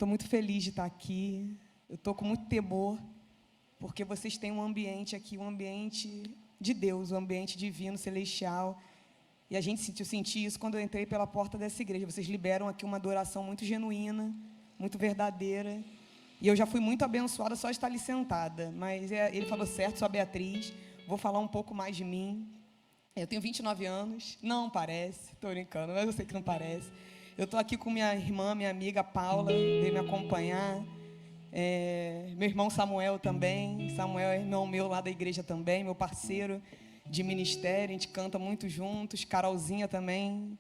estou muito feliz de estar aqui. Eu estou com muito temor, porque vocês têm um ambiente aqui, um ambiente de Deus, um ambiente divino, celestial. E eu senti isso quando eu entrei pela porta dessa igreja. Vocês liberam aqui uma adoração muito genuína, muito verdadeira. E eu já fui muito abençoada só de estar ali sentada. Mas ele falou certo, sou a Beatriz. Vou falar um pouco mais de mim. Eu tenho 29 anos. Não parece, estou brincando, mas eu sei que não parece. Eu estou aqui com minha irmã, minha amiga Paula, veio me acompanhar. Meu irmão Samuel também. Samuel é irmão meu lá da igreja também, meu parceiro de ministério. A gente canta muito juntos. Carolzinha também,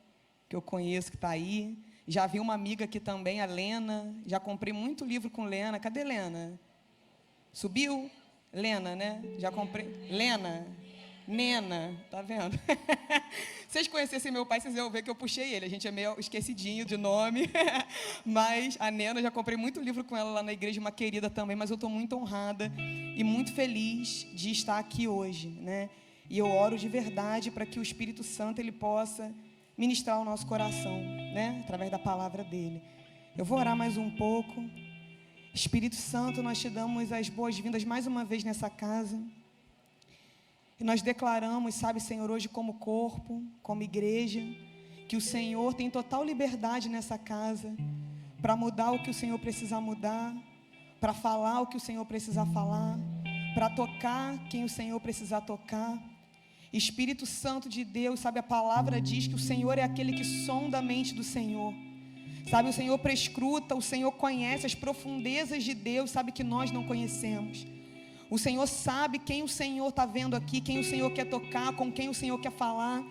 que eu conheço, que está aí. Já vi uma amiga aqui também, a Lena. Já comprei muito livro com Lena. Cadê Lena? Subiu? Lena, né? Já comprei. Lena. Nena, tá vendo? Se vocês conhecessem meu pai, vocês iam ver que eu puxei ele. A gente é meio esquecidinho de nome. Mas a Nena, já comprei muito livro com ela lá na igreja, uma querida também. Mas eu estou muito honrada e muito feliz de estar aqui hoje, né? E eu oro de verdade para que o Espírito Santo ele possa ministrar o nosso coração, né? Através da palavra dele. Eu vou orar mais um pouco. Espírito Santo, nós te damos as boas-vindas mais uma vez nessa casa. E nós declaramos, sabe, Senhor, hoje como corpo, como igreja, que o Senhor tem total liberdade nessa casa para mudar o que o Senhor precisar mudar, para falar o que o Senhor precisar falar, para tocar quem o Senhor precisar tocar. Espírito Santo de Deus, sabe, a palavra diz que o Senhor é aquele que sonda a mente do Senhor. Sabe, o Senhor prescruta, o Senhor conhece as profundezas de Deus, sabe, que nós não conhecemos. O Senhor sabe quem o Senhor está vendo aqui, quem o Senhor quer tocar, com quem o Senhor quer falar.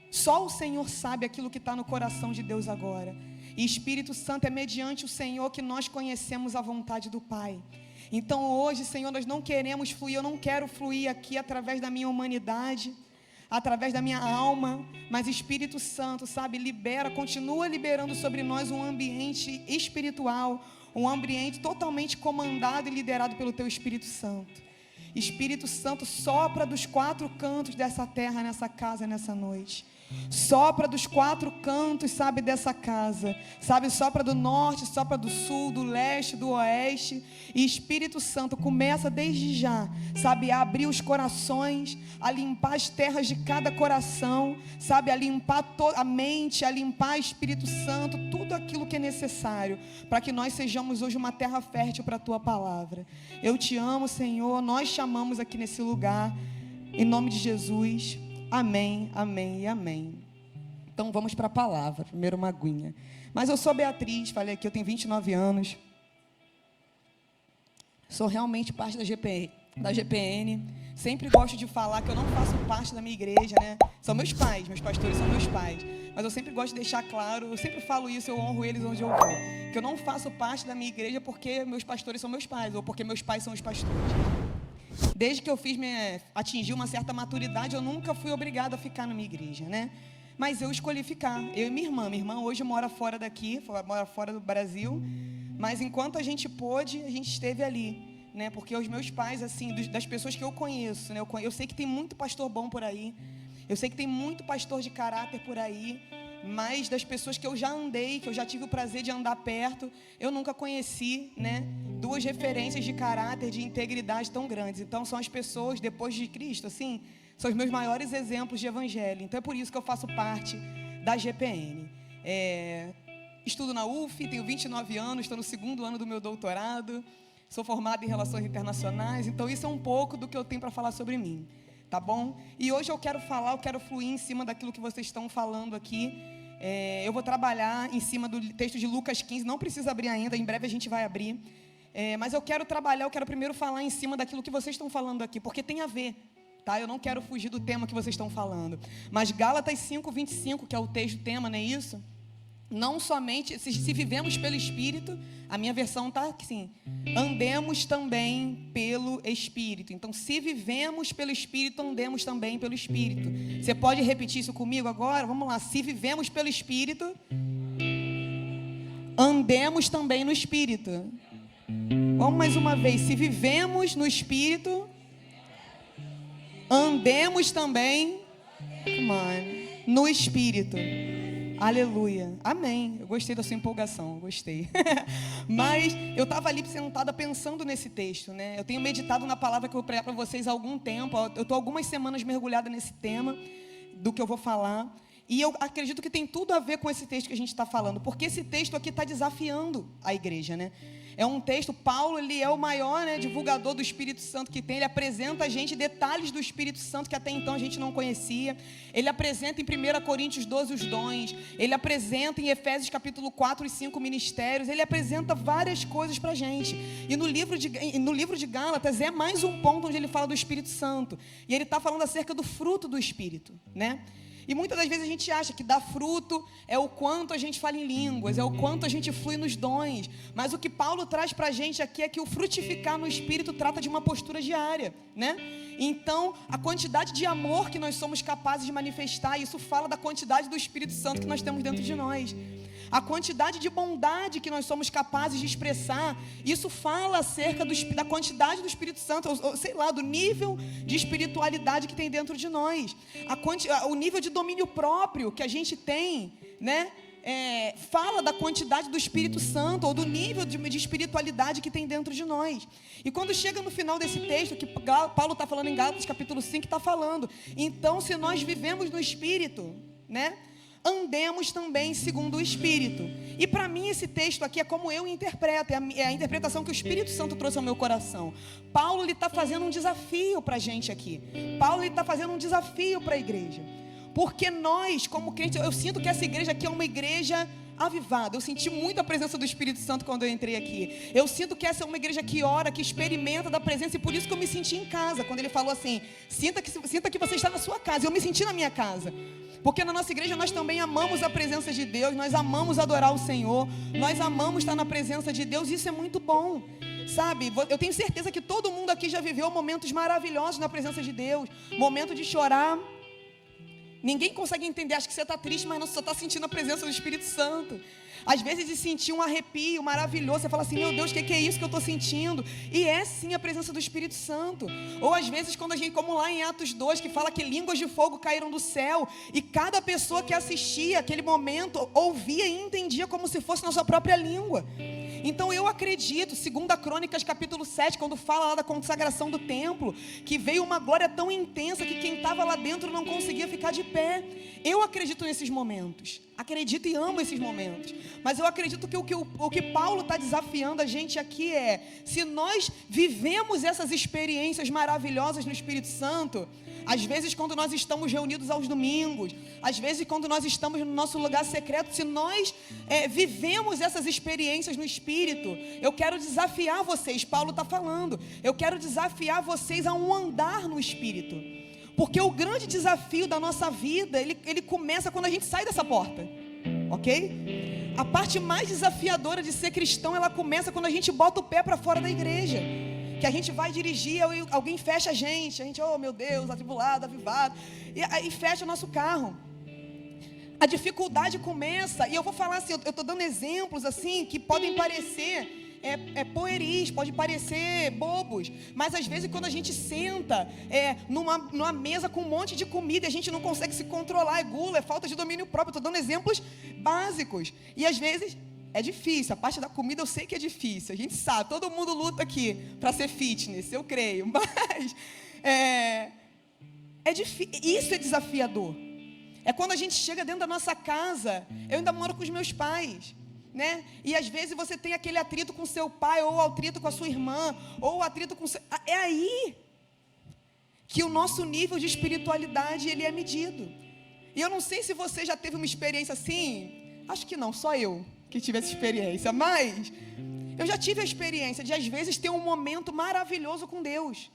Só o Senhor sabe aquilo que está no coração de Deus agora. E Espírito Santo, é mediante o Senhor que nós conhecemos a vontade do Pai. Então hoje, Senhor, nós não queremos fluir, eu não quero fluir aqui através da minha humanidade, através da minha alma, mas Espírito Santo, sabe, continua liberando sobre nós um ambiente espiritual, um ambiente totalmente comandado e liderado pelo Teu Espírito Santo. Espírito Santo, sopra dos 4 cantos dessa terra, nessa casa, nessa noite. Sopra dos 4 cantos, sabe, dessa casa. Sabe, sopra do norte, sopra do sul, do leste, do oeste. E Espírito Santo, começa desde já, sabe, a abrir os corações, a limpar as terras de cada coração, sabe, a limpar a mente, a limpar, Espírito Santo, tudo aquilo que é necessário, para que nós sejamos hoje uma terra fértil para a Tua palavra. Eu te amo, Senhor, nós te amamos aqui nesse lugar, em nome de Jesus. Amém, amém e amém. Então vamos para a palavra, primeiro uma aguinha. Mas eu sou Beatriz, falei aqui, eu tenho 29 anos. Sou realmente parte da GPN. Sempre gosto de falar que eu não faço parte da minha igreja, né? São meus pais, meus pastores são meus pais. Mas eu sempre gosto de deixar claro, eu sempre falo isso, eu honro eles onde eu vou. Que eu não faço parte da minha igreja porque meus pastores são meus pais, ou porque meus pais são os pastores. Desde que eu atingi uma certa maturidade, eu nunca fui obrigada a ficar na minha igreja, né? Mas eu escolhi ficar, eu e minha irmã hoje mora fora daqui, mora fora do Brasil, mas enquanto a gente pôde, a gente esteve ali, né? Porque os meus pais, assim, das pessoas que eu conheço, né? Eu sei que tem muito pastor bom por aí, eu sei que tem muito pastor de caráter por aí, mas das pessoas que eu já andei, que eu já tive o prazer de andar perto, eu nunca conheci, né, 2 referências de caráter, de integridade tão grandes. Então são as pessoas depois de Cristo, assim, são os meus maiores exemplos de evangelho. Então é por isso que eu faço parte da GPN. Estudo na UF, tenho 29 anos, estou no 2º ano do meu doutorado, sou formada em Relações Internacionais, então isso é um pouco do que eu tenho para falar sobre mim. Tá bom? E hoje eu quero fluir em cima daquilo que vocês estão falando aqui. Eu vou trabalhar em cima do texto de Lucas 15, não precisa abrir ainda, em breve a gente vai abrir. Mas eu quero primeiro falar em cima daquilo que vocês estão falando aqui, porque tem a ver, tá? Eu não quero fugir do tema que vocês estão falando. Mas Gálatas 5:25, que é o texto, tema, não é isso? Não somente, se vivemos pelo Espírito, a minha versão está assim, andemos também pelo Espírito. Então, se vivemos pelo Espírito, andemos também pelo Espírito. Você pode repetir isso comigo agora? Vamos lá, se vivemos pelo Espírito, andemos também no Espírito. Vamos mais uma vez, se vivemos no Espírito, andemos também no Espírito. Aleluia. Amém. Eu gostei da sua empolgação, gostei. Mas eu estava ali sentada pensando nesse texto, né? Eu tenho meditado na palavra que eu vou pregar para vocês há algum tempo. Eu estou algumas semanas mergulhada nesse tema do que eu vou falar. E eu acredito que tem tudo a ver com esse texto que a gente está falando, porque esse texto aqui está desafiando a igreja, né? É um texto, Paulo, ele é o maior, né, divulgador do Espírito Santo que tem. Ele apresenta a gente detalhes do Espírito Santo que até então a gente não conhecia. Ele apresenta em 1 Coríntios 12 os dons. Ele apresenta em Efésios capítulo 4 os 5 ministérios. Ele apresenta várias coisas para a gente. E no livro de Gálatas é mais um ponto onde ele fala do Espírito Santo. E ele está falando acerca do fruto do Espírito, né? E muitas das vezes a gente acha que dar fruto é o quanto a gente fala em línguas, é o quanto a gente flui nos dons. Mas o que Paulo traz para a gente aqui é que o frutificar no Espírito trata de uma postura diária, né? Então, a quantidade de amor que nós somos capazes de manifestar, isso fala da quantidade do Espírito Santo que nós temos dentro de nós. A quantidade de bondade que nós somos capazes de expressar, isso fala acerca da quantidade do Espírito Santo, ou sei lá, do nível de espiritualidade que tem dentro de nós. O nível de domínio próprio que a gente tem, né? Fala da quantidade do Espírito Santo, ou do nível de espiritualidade que tem dentro de nós. E quando chega no final desse texto, que Paulo está falando em Gálatas capítulo 5, está falando, então se nós vivemos no Espírito, né? Andemos também segundo o Espírito. E para mim esse texto aqui é como eu interpreto, é a interpretação que o Espírito Santo trouxe ao meu coração. Paulo está fazendo um desafio para a gente aqui. Paulo está fazendo um desafio para a igreja. Porque nós, como crentes, eu sinto que essa igreja aqui é uma igreja avivada. Eu senti muito a presença do Espírito Santo quando eu entrei aqui. Eu sinto que essa é uma igreja que ora, que experimenta da presença. E por isso que eu me senti em casa. Quando ele falou assim, sinta que você está na sua casa. Eu me senti na minha casa. Porque na nossa igreja nós também amamos a presença de Deus. Nós amamos adorar o Senhor. Nós amamos estar na presença de Deus. Isso é muito bom. Sabe, eu tenho certeza que todo mundo aqui já viveu momentos maravilhosos na presença de Deus. Momento de chorar. Ninguém consegue entender, acha que você está triste, mas não, só está sentindo a presença do Espírito Santo. Às vezes de sentir um arrepio maravilhoso, você fala assim, meu Deus, o que é isso que eu estou sentindo? E é sim a presença do Espírito Santo. Ou às vezes quando a gente, como lá em Atos 2, que fala que línguas de fogo caíram do céu, e cada pessoa que assistia aquele momento, ouvia e entendia como se fosse na sua própria língua. Então eu acredito, 2 Crônicas capítulo 7, quando fala lá da consagração do templo, que veio uma glória tão intensa que quem estava lá dentro não conseguia ficar de pé. Eu acredito nesses momentos, acredito e amo esses momentos. Mas eu acredito que o que Paulo está desafiando a gente aqui é, se nós vivemos essas experiências maravilhosas no Espírito Santo, às vezes quando nós estamos reunidos aos domingos, às vezes quando nós estamos no nosso lugar secreto, se nós vivemos essas experiências no Espírito, eu quero desafiar vocês, Paulo está falando, eu quero desafiar vocês a um andar no Espírito, porque o grande desafio da nossa vida, ele começa quando a gente sai dessa porta, ok? A parte mais desafiadora de ser cristão, ela começa quando a gente bota o pé para fora da igreja. Que a gente vai dirigir, alguém fecha a gente, oh meu Deus, atribulado, avivado, e fecha o nosso carro. A dificuldade começa, e eu vou falar assim, eu estou dando exemplos assim, que podem parecer pueris, pode parecer bobos, mas às vezes quando a gente senta numa mesa com um monte de comida, a gente não consegue se controlar, é gula, é falta de domínio próprio. Estou dando exemplos básicos, e às vezes é difícil, a parte da comida eu sei que é difícil, a gente sabe, todo mundo luta aqui para ser fitness, eu creio, mas isso é desafiador. É quando a gente chega dentro da nossa casa, eu ainda moro com os meus pais, né? E às vezes você tem aquele atrito com seu pai, ou atrito com a sua irmã, ou atrito com é aí que o nosso nível de espiritualidade ele é medido. E eu não sei se você já teve uma experiência assim, acho que não, só eu que tive essa experiência, mas eu já tive a experiência de às vezes ter um momento maravilhoso com Deus,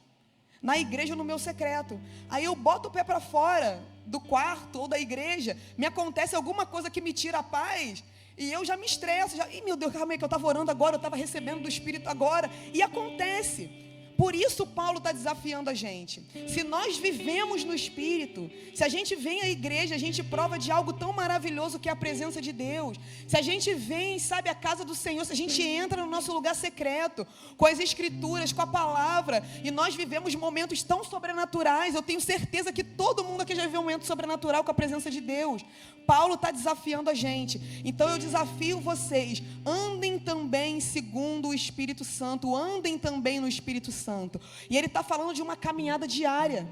na igreja ou no meu secreto. Aí eu boto o pé para fora do quarto ou da igreja, me acontece alguma coisa que me tira a paz, e eu já me estresso, meu Deus, calma aí, que eu estava orando agora, eu estava recebendo do Espírito agora, e acontece. Por isso Paulo está desafiando a gente. Se nós vivemos no Espírito, se a gente vem à igreja, a gente prova de algo tão maravilhoso que é a presença de Deus. Se a gente vem, sabe, à casa do Senhor, se a gente entra no nosso lugar secreto, com as Escrituras, com a palavra, e nós vivemos momentos tão sobrenaturais, eu tenho certeza que todo mundo aqui já viveu um momento sobrenatural com a presença de Deus. Paulo está desafiando a gente. Então eu desafio vocês, andem também segundo o Espírito Santo, andem também no Espírito Santo. E ele está falando de uma caminhada diária.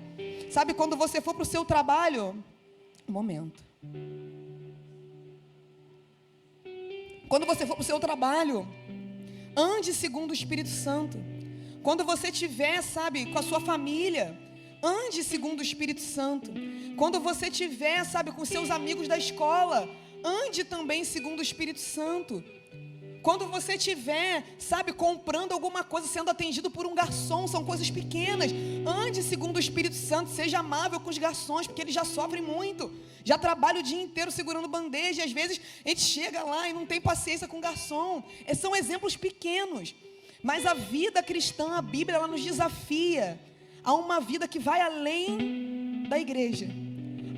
Sabe, quando você for para o seu trabalho, quando você for para o seu trabalho, ande segundo o Espírito Santo. Quando você estiver, sabe, com a sua família, ande segundo o Espírito Santo. Quando você estiver, sabe, com seus amigos da escola, ande também segundo o Espírito Santo. Quando você estiver, sabe, comprando alguma coisa, sendo atendido por um garçom, são coisas pequenas, ande segundo o Espírito Santo, seja amável com os garçons, porque eles já sofrem muito, já trabalham o dia inteiro segurando bandeja, e às vezes a gente chega lá e não tem paciência com o garçom. São exemplos pequenos, mas a vida cristã, a Bíblia, ela nos desafia a uma vida que vai além da igreja,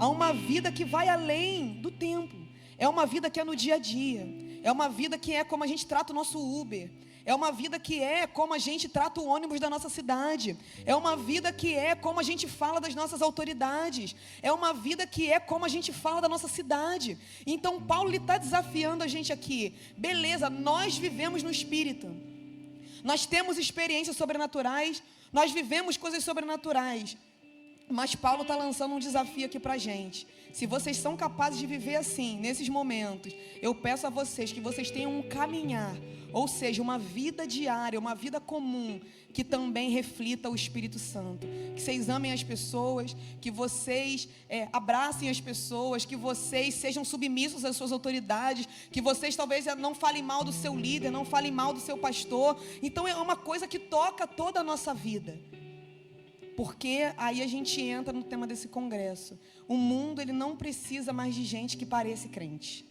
a uma vida que vai além do tempo, é uma vida que é no dia a dia. É uma vida que é como a gente trata o nosso Uber. É uma vida que é como a gente trata o ônibus da nossa cidade. É uma vida que é como a gente fala das nossas autoridades. É uma vida que é como a gente fala da nossa cidade. Então Paulo está desafiando a gente aqui. Beleza, nós vivemos no Espírito. Nós temos experiências sobrenaturais. Nós vivemos coisas sobrenaturais. Mas Paulo está lançando um desafio aqui para a gente. Se vocês são capazes de viver assim, nesses momentos, eu peço a vocês que vocês tenham um caminhar, ou seja, uma vida diária, uma vida comum, que também reflita o Espírito Santo. Que vocês amem as pessoas, que vocês abracem as pessoas, que vocês sejam submissos às suas autoridades, que vocês talvez não falem mal do seu líder, não falem mal do seu pastor. Então é uma coisa que toca toda a nossa vida. Porque aí a gente entra no tema desse congresso. O mundo, ele não precisa mais de gente que pareça crente.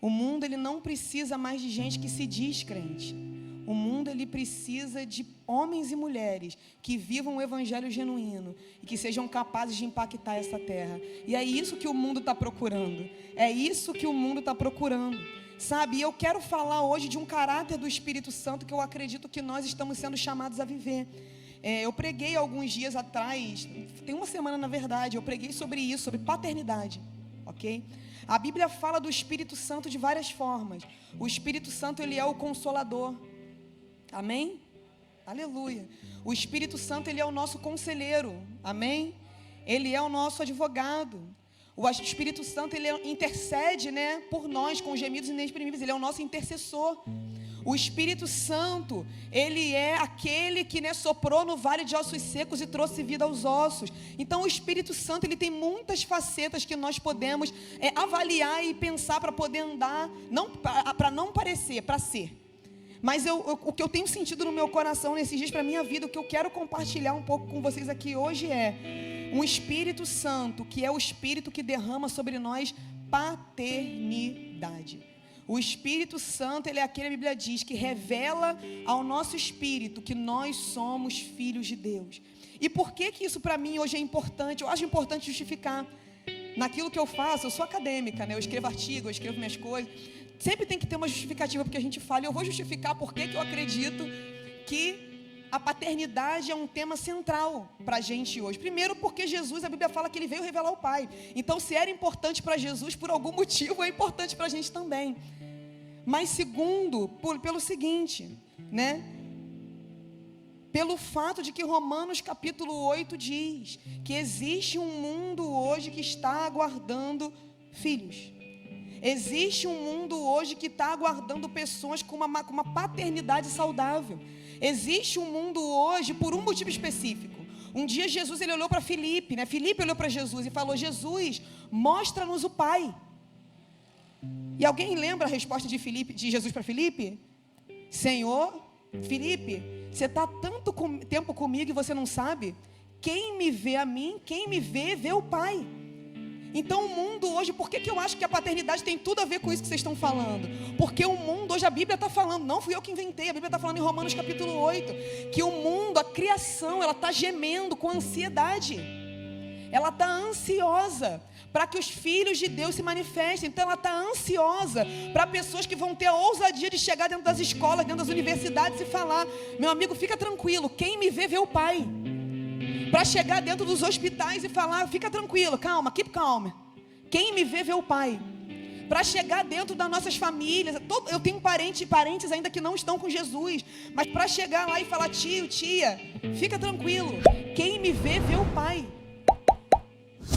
O mundo, ele não precisa mais de gente que se diz crente. O mundo, ele precisa de homens e mulheres que vivam o evangelho genuíno e que sejam capazes de impactar essa terra. E é isso que o mundo está procurando. É isso que o mundo está procurando. Sabe, eu quero falar hoje de um caráter do Espírito Santo que eu acredito que nós estamos sendo chamados a viver. Eu preguei alguns dias atrás, tem uma semana na verdade, eu preguei sobre isso, sobre paternidade, ok? A Bíblia fala do Espírito Santo de várias formas. O Espírito Santo, ele é o Consolador, amém? Aleluia. O Espírito Santo, ele é o nosso conselheiro, amém? Ele é o nosso advogado. O Espírito Santo, ele intercede, né, por nós com gemidos inexprimíveis, ele é o nosso intercessor. O Espírito Santo, ele é aquele que, né, soprou no vale de ossos secos e trouxe vida aos ossos. Então o Espírito Santo, ele tem muitas facetas que nós podemos avaliar e pensar para poder andar, não para não parecer, para ser. Mas o que eu tenho sentido no meu coração nesses dias para a minha vida, o que eu quero compartilhar um pouco com vocês aqui hoje é um Espírito Santo, que é o Espírito que derrama sobre nós paternidade. O Espírito Santo, ele é aquele, a Bíblia diz, que revela ao nosso espírito que nós somos filhos de Deus. E por que isso para mim hoje é importante? Eu acho importante justificar. Naquilo que eu faço, eu sou acadêmica, né? Eu escrevo artigo, eu escrevo minhas coisas. Sempre tem que ter uma justificativa porque a gente fala. E eu vou justificar por que eu acredito que a paternidade é um tema central para a gente hoje. Primeiro porque Jesus, a Bíblia fala que ele veio revelar o Pai. Então se era importante para Jesus, por algum motivo é importante para a gente também. Mas segundo, pelo seguinte, né? Pelo fato de que Romanos capítulo 8 diz que existe um mundo hoje que está aguardando filhos. Existe um mundo hoje que está aguardando pessoas com uma paternidade saudável. Existe um mundo hoje por um motivo específico. Um dia Jesus, ele olhou para Filipe, né? Filipe olhou para Jesus e falou: Jesus, mostra-nos o Pai. E alguém lembra a resposta de Jesus para Filipe? Senhor, Filipe, você está tanto tempo comigo e você não sabe? Quem me vê a mim, quem me vê, vê o Pai. Então o mundo hoje, por que eu acho que a paternidade tem tudo a ver com isso que vocês estão falando? Porque o mundo hoje, a Bíblia está falando, não fui eu que inventei, a Bíblia está falando em Romanos capítulo 8, que o mundo, a criação, ela está gemendo com ansiedade. Ela está ansiosa para que os filhos de Deus se manifestem. Então ela está ansiosa para pessoas que vão ter a ousadia de chegar dentro das escolas, dentro das universidades e falar: meu amigo, fica tranquilo, quem me vê, vê o Pai. Para chegar dentro dos hospitais e falar: fica tranquilo, calma, keep calm, quem me vê, vê o Pai. Para chegar dentro das nossas famílias, eu tenho parentes ainda que não estão com Jesus, mas para chegar lá e falar: tio, tia, fica tranquilo, quem me vê, vê o Pai.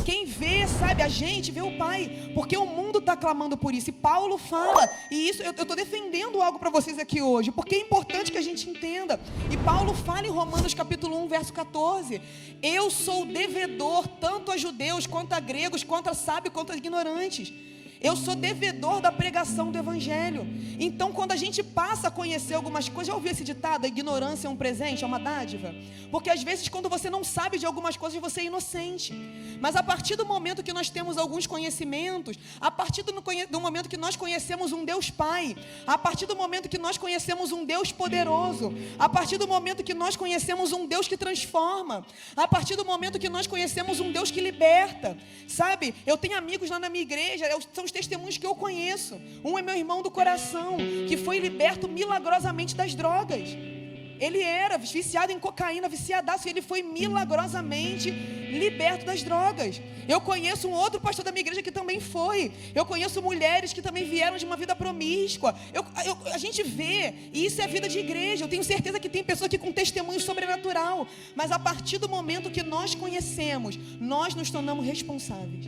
Quem vê, sabe, a gente vê o Pai, porque o mundo está clamando por isso. E Paulo fala, e isso eu estou defendendo algo para vocês aqui hoje, porque é importante que a gente entenda. E Paulo fala em Romanos capítulo 1, verso 14: eu sou devedor tanto a judeus, quanto a gregos, quanto a sábios, quanto a ignorantes. Eu sou devedor da pregação do Evangelho. Então quando a gente passa a conhecer algumas coisas, já ouviu esse ditado: a ignorância é um presente, é uma dádiva? Porque às vezes quando você não sabe de algumas coisas, você é inocente. Mas a partir do momento que nós temos alguns conhecimentos, a partir do momento que nós conhecemos um Deus Pai, a partir do momento que nós conhecemos um Deus poderoso, a partir do momento que nós conhecemos um Deus que transforma, a partir do momento que nós conhecemos um Deus que liberta, sabe? Eu tenho amigos lá na minha igreja, são os testemunhos que eu conheço. Um é meu irmão do coração, que foi liberto milagrosamente das drogas. Ele era viciado em cocaína, viciadaço, e ele foi milagrosamente liberto das drogas. Eu conheço um outro pastor da minha igreja que também foi. Eu conheço mulheres que também vieram de uma vida promíscua. A gente vê, e isso é vida de igreja. Eu tenho certeza que tem pessoas aqui com testemunho sobrenatural. Mas a partir do momento que nós conhecemos, nós nos tornamos responsáveis.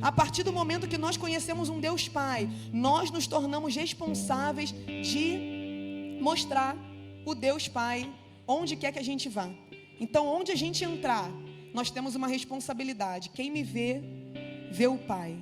A partir do momento que nós conhecemos um Deus Pai, nós nos tornamos responsáveis de mostrar o Deus Pai onde quer que a gente vá. Então, onde a gente entrar, nós temos uma responsabilidade. Quem me vê, vê o Pai.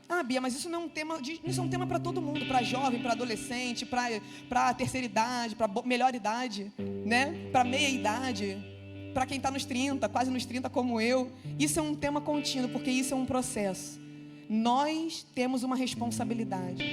Ah, Bia, mas isso não é um tema, isso é um tema para todo mundo, para jovem, para adolescente, para terceira idade, para melhor idade, né? Para meia idade, para quem está nos 30, quase nos 30 como eu. Isso é um tema contínuo, porque isso é um processo. Nós temos uma responsabilidade.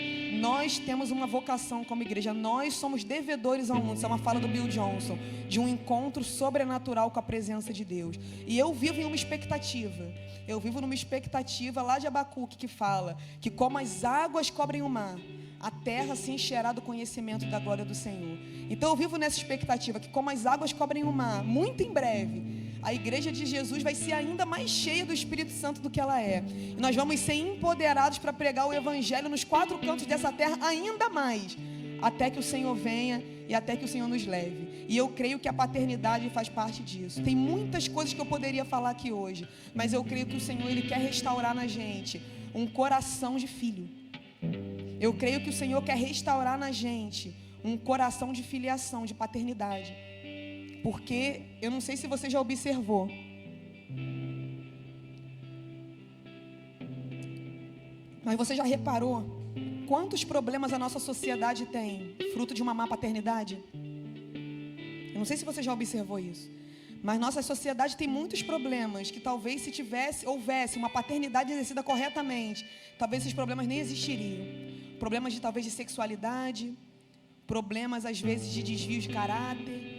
Nós temos uma vocação como igreja. Nós somos devedores ao mundo. Isso é uma fala do Bill Johnson, de um encontro sobrenatural com a presença de Deus. E eu vivo em uma expectativa. Eu vivo numa expectativa lá de Abacuque, que fala que como as águas cobrem o mar, a terra se encherá do conhecimento da glória do Senhor. Então eu vivo nessa expectativa que como as águas cobrem o mar, muito em breve a igreja de Jesus vai ser ainda mais cheia do Espírito Santo do que ela é. E nós vamos ser empoderados para pregar o Evangelho nos 4 cantos dessa terra ainda mais, até que o Senhor venha e até que o Senhor nos leve. E eu creio que a paternidade faz parte disso. Tem muitas coisas que eu poderia falar aqui hoje, mas eu creio que o Senhor, Ele quer restaurar na gente um coração de filho. Eu creio que o Senhor quer restaurar na gente um coração de filiação, de paternidade. Porque, eu não sei se você já observou, mas você já reparou quantos problemas a nossa sociedade tem, fruto de uma má paternidade? Eu não sei se você já observou isso, mas nossa sociedade tem muitos problemas que talvez se houvesse uma paternidade exercida corretamente, talvez esses problemas nem existiriam. Problemas talvez de sexualidade, problemas às vezes de desvio de caráter.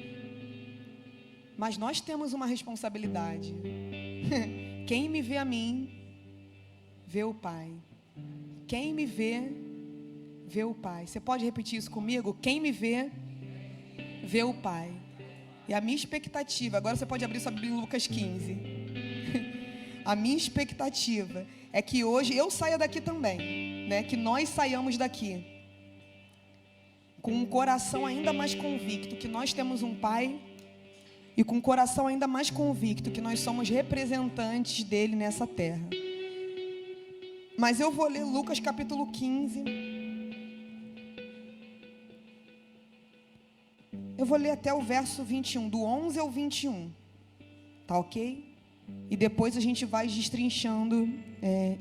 Mas nós temos uma responsabilidade. Quem me vê a mim, vê o Pai. Quem me vê, vê o Pai. Você pode repetir isso comigo? Quem me vê, vê o Pai. E a minha expectativa, agora você pode abrir sua Bíblia em Lucas 15. A minha expectativa é que hoje eu saia daqui também, né? Que nós saiamos daqui com um coração ainda mais convicto que nós temos um Pai, e com um coração ainda mais convicto que nós somos representantes dele nessa terra. Mas eu vou ler Lucas capítulo 15. Eu vou ler até o verso 21, do 11 ao 21. Tá ok? E depois a gente vai destrinchando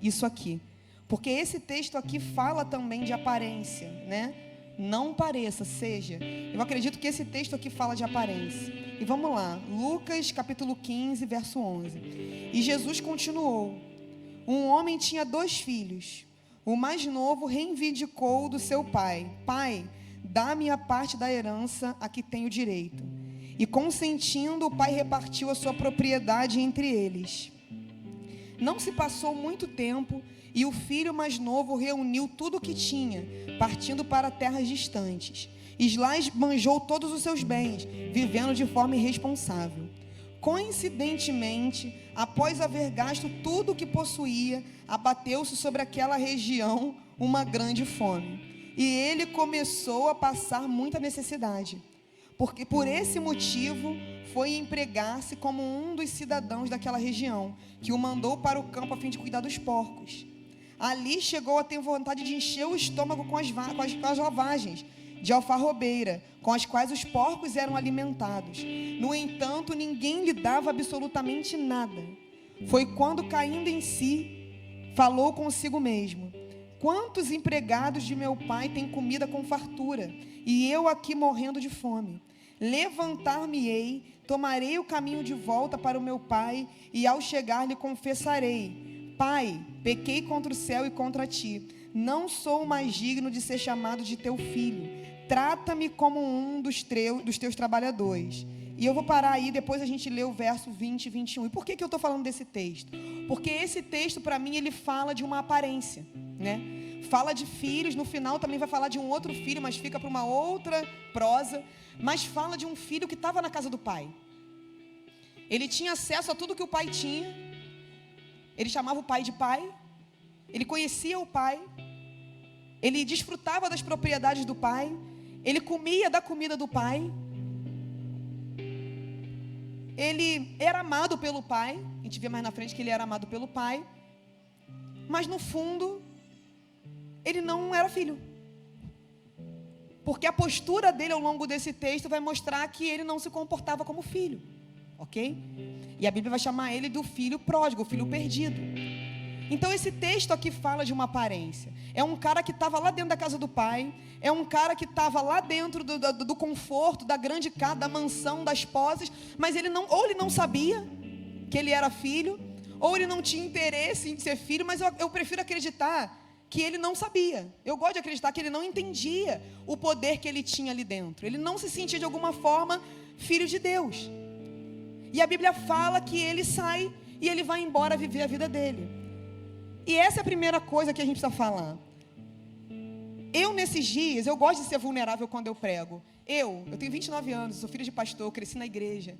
isso aqui. Porque esse texto aqui fala também de aparência, né? Não pareça, seja. Eu acredito que esse texto aqui fala de aparência. E vamos lá, Lucas capítulo 15, verso 11. E Jesus continuou: Um homem tinha 2 filhos. O mais novo reivindicou do seu pai: pai, dá-me a parte da herança a que tenho direito. E consentindo, o pai repartiu a sua propriedade entre eles. Não se passou muito tempo e o filho mais novo reuniu tudo o que tinha, partindo para terras distantes. E lá esbanjou todos os seus bens, vivendo de forma irresponsável. Coincidentemente, após haver gasto tudo o que possuía, abateu-se sobre aquela região uma grande fome. E ele começou a passar muita necessidade. Porque por esse motivo foi empregar-se como um dos cidadãos daquela região, que o mandou para o campo a fim de cuidar dos porcos. Ali chegou a ter vontade de encher o estômago com as lavagens de alfarrobeira, com as quais os porcos eram alimentados. No entanto, ninguém lhe dava absolutamente nada. Foi quando, caindo em si, falou consigo mesmo: quantos empregados de meu pai têm comida com fartura, e eu aqui morrendo de fome? Levantar-me-ei, tomarei o caminho de volta para o meu pai, e ao chegar lhe confessarei: pai, pequei contra o céu e contra ti, não sou mais digno de ser chamado de teu filho, trata-me como um dos teus trabalhadores. E eu vou parar aí, depois a gente lê o verso 20 e 21. E por que eu estou falando desse texto? Porque esse texto, para mim, ele fala de uma aparência, né? Fala de filhos, no final também vai falar de um outro filho, mas fica para uma outra prosa. Mas fala de um filho que estava na casa do pai. Ele tinha acesso a tudo que o pai tinha. Ele chamava o pai de pai. Ele conhecia o pai. Ele desfrutava das propriedades do pai. Ele comia da comida do pai. Ele era amado pelo pai. A gente vê mais na frente que ele era amado pelo pai. Mas no fundo, ele não era filho. Porque a postura dele ao longo desse texto vai mostrar que ele não se comportava como filho. Ok? E a Bíblia vai chamar ele do filho pródigo, o filho perdido. Então esse texto aqui fala de uma aparência. É um cara que estava lá dentro da casa do pai. É um cara que estava lá dentro do conforto, da grande casa, da mansão, das posses. Mas ele não sabia que ele era filho, ou ele não tinha interesse em ser filho. Mas eu prefiro acreditar que ele não sabia. Eu gosto de acreditar que ele não entendia o poder que ele tinha ali dentro. Ele não se sentia de alguma forma filho de Deus. E a Bíblia fala que ele sai e ele vai embora viver a vida dele. E essa é a primeira coisa que a gente precisa falar. Eu, nesses dias, eu gosto de ser vulnerável quando eu prego. Eu tenho 29 anos, sou filho de pastor, cresci na igreja.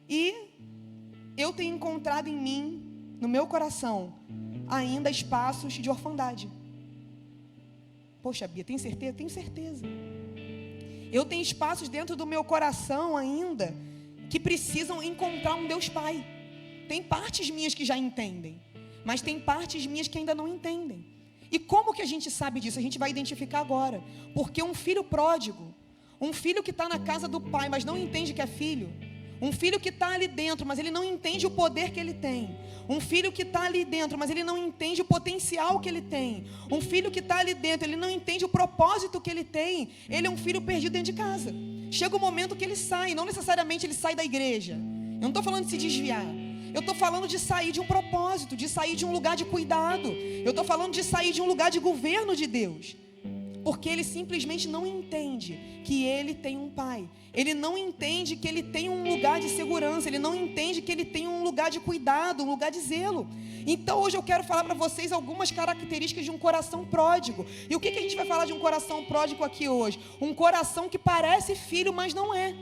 E eu tenho encontrado em mim, no meu coração, ainda espaços de orfandade. Poxa, Bia, tem certeza? Tenho certeza. Eu tenho espaços dentro do meu coração ainda que precisam encontrar um Deus Pai. Tem partes minhas que já entendem, mas tem partes minhas que ainda não entendem. E como que a gente sabe disso? A gente vai identificar agora. Porque um filho pródigo, um filho que está na casa do pai, mas não entende que é filho, um filho que está ali dentro, mas ele não entende o poder que ele tem, um filho que está ali dentro, mas ele não entende o potencial que ele tem, um filho que está ali dentro, ele não entende o propósito que ele tem, ele é um filho perdido dentro de casa. Chega o momento que ele sai, não necessariamente ele sai da igreja. Eu não estou falando de se desviar. Eu estou falando de sair de um propósito, de sair de um lugar de cuidado. Eu estou falando de sair de um lugar de governo de Deus. Porque ele simplesmente não entende que ele tem um pai. Ele não entende que ele tem um lugar de segurança. Ele não entende que ele tem um lugar de cuidado, um lugar de zelo. Então hoje eu quero falar para vocês algumas características de um coração pródigo. E o que a gente vai falar de um coração pródigo aqui hoje? Um coração que parece filho, mas não é.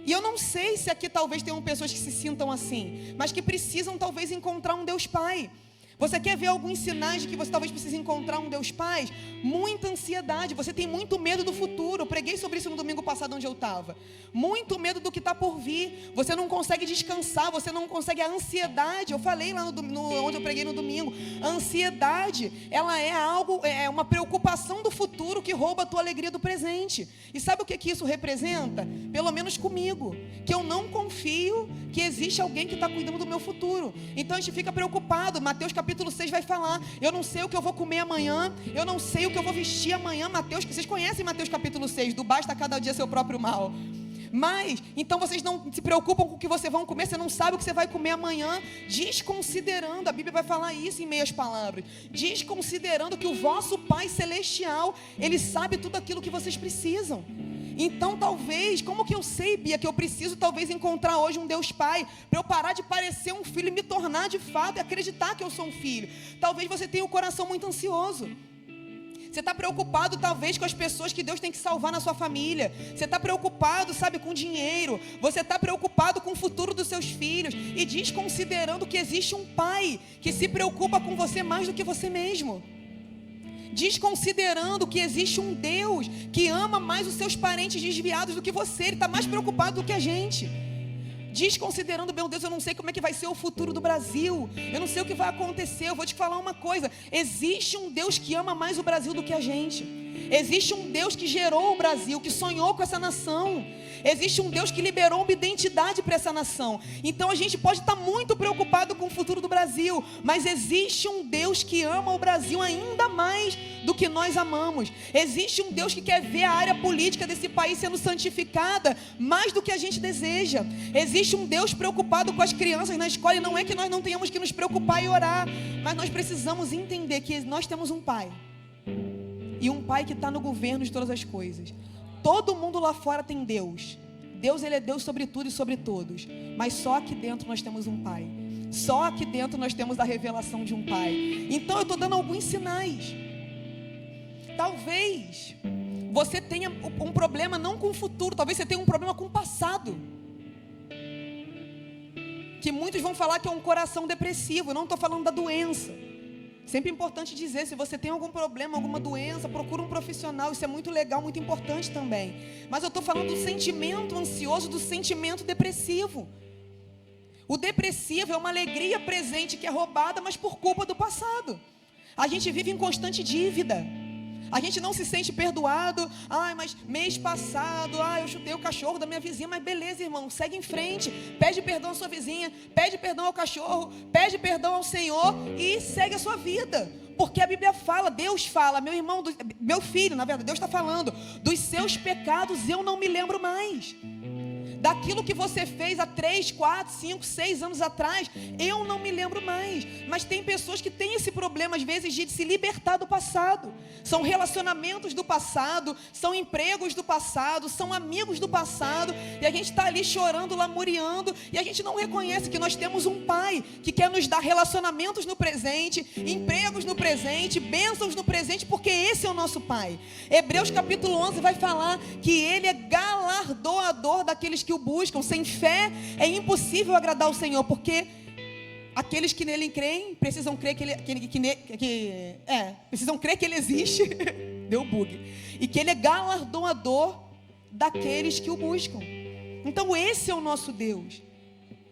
E eu não sei se aqui talvez tenham pessoas que se sintam assim, mas que precisam talvez encontrar um Deus Pai. Você quer ver alguns sinais de que você talvez precise encontrar um Deus Pai? Muita ansiedade, você tem muito medo do futuro. Eu preguei sobre isso no domingo passado onde eu estava. Muito medo do que está por vir. Você não consegue descansar, você não consegue. A ansiedade, eu falei lá onde eu preguei no domingo. A ansiedade, ela é algo, é uma preocupação do futuro que rouba a tua alegria do presente. E sabe o que isso representa? Pelo menos comigo, que eu não confio que existe alguém que está cuidando do meu futuro. Então a gente fica preocupado. Mateus capítulo 6 vai falar: eu não sei o que eu vou comer amanhã, eu não sei o que eu vou vestir amanhã. Mateus, que vocês conhecem Mateus capítulo 6, do basta cada dia seu próprio mal. Mas, então vocês não se preocupam com o que vocês vão comer, você não sabe o que você vai comer amanhã, desconsiderando, a Bíblia vai falar isso em meias palavras, desconsiderando que o vosso Pai Celestial, Ele sabe tudo aquilo que vocês precisam. Então talvez, como que eu sei, Bia, que eu preciso talvez encontrar hoje um Deus Pai, para eu parar de parecer um filho e me tornar de fato e acreditar que eu sou um filho? Talvez você tenha o coração muito ansioso. Você está preocupado talvez com as pessoas que Deus tem que salvar na sua família. Você está preocupado, sabe, com dinheiro. Você está preocupado com o futuro dos seus filhos. E desconsiderando que existe um Pai que se preocupa com você mais do que você mesmo. Desconsiderando que existe um Deus que ama mais os seus parentes desviados do que você. Ele está mais preocupado do que a gente. Desconsiderando, meu Deus, eu não sei como é que vai ser o futuro do Brasil, eu não sei o que vai acontecer. Eu vou te falar uma coisa: existe um Deus que ama mais o Brasil do que a gente. Existe um Deus que gerou o Brasil, que sonhou com essa nação. Existe um Deus que liberou uma identidade para essa nação. Então a gente pode estar muito preocupado com o futuro do Brasil, mas existe um Deus que ama o Brasil ainda mais do que nós amamos. Existe um Deus que quer ver a área política desse país sendo santificada mais do que a gente deseja. Existe um Deus preocupado com as crianças na escola, e não é que nós não tenhamos que nos preocupar e orar, mas nós precisamos entender que nós temos um Pai, e um Pai que está no governo de todas as coisas. Todo mundo lá fora tem Deus. Deus, Ele é Deus sobre tudo e sobre todos. Mas só aqui dentro nós temos um Pai. Só aqui dentro nós temos a revelação de um Pai. Então eu estou dando alguns sinais. Talvez você tenha um problema não com o futuro, talvez você tenha um problema com o passado. Que muitos vão falar que é um coração depressivo. Eu não estou falando da doença. Sempre é importante dizer, se você tem algum problema, alguma doença, procura um profissional. Isso é muito legal, muito importante também. Mas eu estou falando do sentimento ansioso, do sentimento depressivo. O depressivo é uma alegria presente que é roubada, mas por culpa do passado. A gente vive em constante dívida. A gente não se sente perdoado. Ai, mas mês passado, eu chutei o cachorro da minha vizinha. Mas beleza, irmão, segue em frente. Pede perdão à sua vizinha, pede perdão ao cachorro, pede perdão ao Senhor e segue a sua vida. Porque a Bíblia fala, Deus fala, meu irmão, meu filho, na verdade, Deus está falando, dos seus pecados eu não me lembro mais. Daquilo que você fez há 3, 4, 5, 6 anos atrás, eu não me lembro mais. Mas tem pessoas que têm esse problema, às vezes, de se libertar do passado. São relacionamentos do passado, são empregos do passado, são amigos do passado. E a gente está ali chorando, lamuriando, e a gente não reconhece que nós temos um Pai que quer nos dar relacionamentos no presente, empregos no presente, bênçãos no presente, porque esse é o nosso Pai. Hebreus capítulo 11 vai falar que Ele é galardoador daqueles que o buscam. Sem fé é impossível agradar o Senhor, porque aqueles que nele creem precisam crer precisam crer que Ele existe. Deu bug. E que Ele é galardoador daqueles que o buscam. Então esse é o nosso Deus.